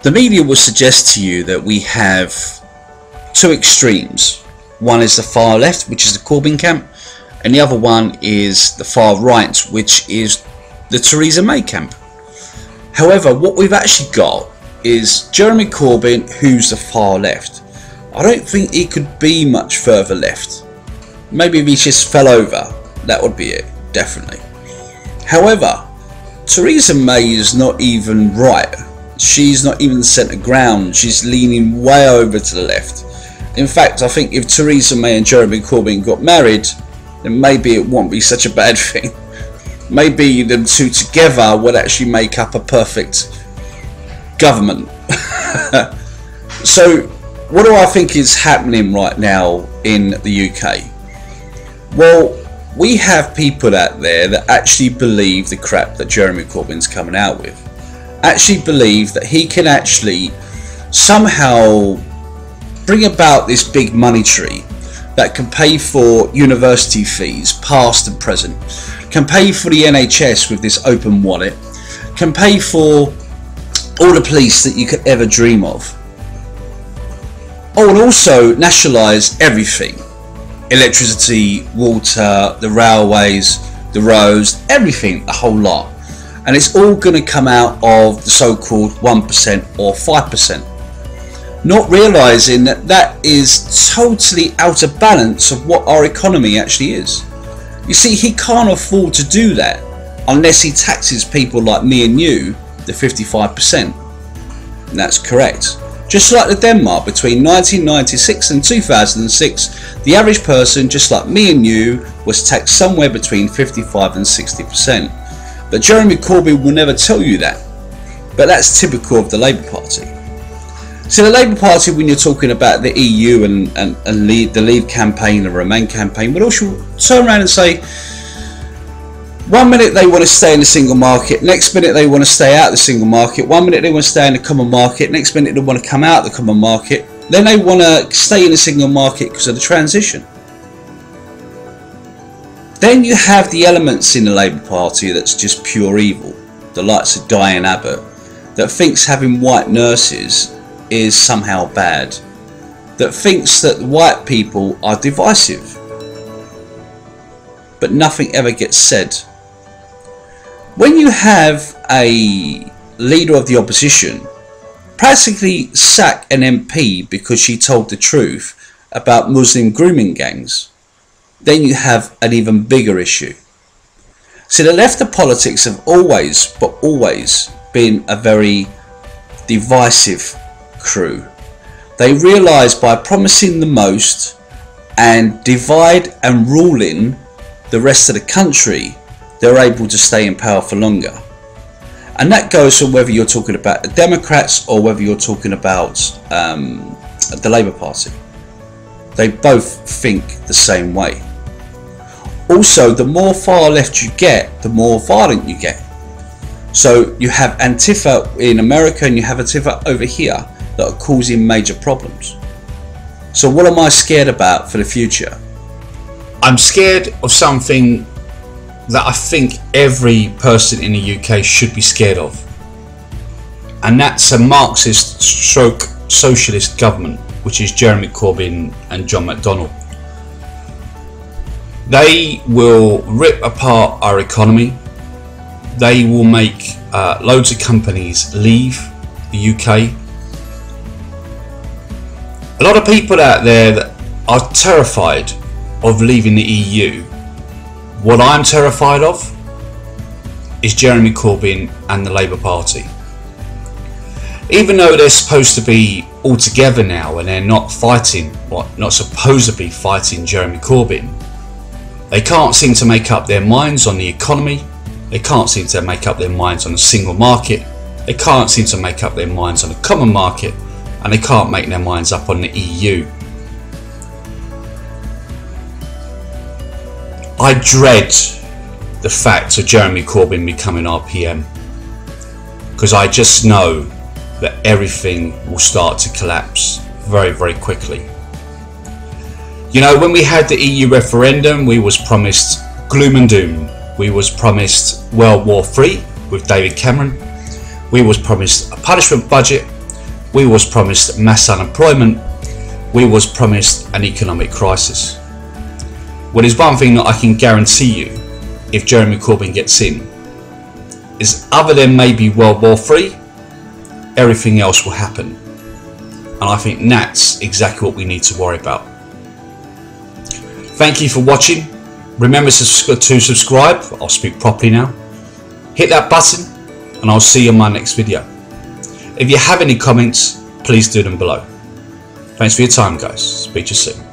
The media will suggest to you that we have two extremes. One is the far left, which is the Corbyn camp, and the other one is the far right, which is the Theresa May camp. However, what we've actually got is Jeremy Corbyn, who's the far left. I don't think he could be much further left. Maybe if he just fell over, that would be it, definitely. However, Theresa May is not even right. She's not even centre ground. She's leaning way over to the left. In fact, I think if Theresa May and Jeremy Corbyn got married, then maybe it won't be such a bad thing. Maybe them two together would actually make up a perfect government. So, what do I think is happening right now in the UK? Well, we have people out there that actually believe the crap that Jeremy Corbyn's coming out with. Actually believe that he can actually somehow bring about this big money tree that can pay for university fees, past and present, can pay for the NHS with this open wallet, can pay for all the police that you could ever dream of. Oh, and also nationalise everything. Electricity, water, the railways, the roads, everything, the whole lot. And it's all going to come out of the so-called 1% or 5%. Not realising that that is totally out of balance of what our economy actually is. You see, he can't afford to do that unless he taxes people like me and you the 55%. And that's correct. Just like the Denmark, between 1996 and 2006, the average person, just like me and you, was taxed somewhere between 55 and 60%. But Jeremy Corbyn will never tell you that. But that's typical of the Labour Party. So the Labour Party, when you're talking about the EU and the Leave campaign, the Remain campaign, would also turn around and say, one minute they want to stay in the single market, next minute they want to stay out of the single market, one minute they want to stay in the common market, next minute they want to come out of the common market, then they want to stay in the single market because of the transition. Then you have the elements in the Labour Party that's just pure evil, the likes of Diane Abbott, that thinks having white nurses is somehow bad, that thinks that white people are divisive, but nothing ever gets said. When you have a leader of the opposition practically sack an MP because she told the truth about Muslim grooming gangs, then you have an even bigger issue. See, the left of politics have always been a very divisive crew. They realise by promising the most and divide and ruling the rest of the country, they're able to stay in power for longer. And that goes for whether you're talking about the Democrats or whether you're talking about the Labour Party. They both think the same way. Also, the more far left you get, the more violent you get. So you have Antifa in America and you have Antifa over here that are causing major problems. So what am I scared about for the future? I'm scared of something that I think every person in the UK should be scared of. And that's a Marxist stroke socialist government, which is Jeremy Corbyn and John McDonnell. They will rip apart our economy. They will make loads of companies leave the UK. A lot of people out there that are terrified of leaving the EU. What I'm terrified of is Jeremy Corbyn and the Labour Party. Even though they're supposed to be all together now and they're not fighting, not supposed to be fighting Jeremy Corbyn, they can't seem to make up their minds on the economy, they can't seem to make up their minds on the single market, they can't seem to make up their minds on the common market, and they can't make their minds up on the EU. I dread the fact of Jeremy Corbyn becoming our PM, because I just know that everything will start to collapse very, very quickly. You know, when we had the EU referendum, we was promised gloom and doom. We was promised World War III with David Cameron. We was promised a punishment budget. we was promised mass unemployment, we was promised an economic crisis. Well, there's one thing that I can guarantee you, if Jeremy Corbyn gets in, is other than maybe World War III, everything else will happen. And I think that's exactly what we need to worry about. Thank you for watching. Remember to subscribe. I'll speak properly now. Hit that button and I'll see you in my next video. If you have any comments, please do them below. Thanks for your time, guys. Speak to you soon.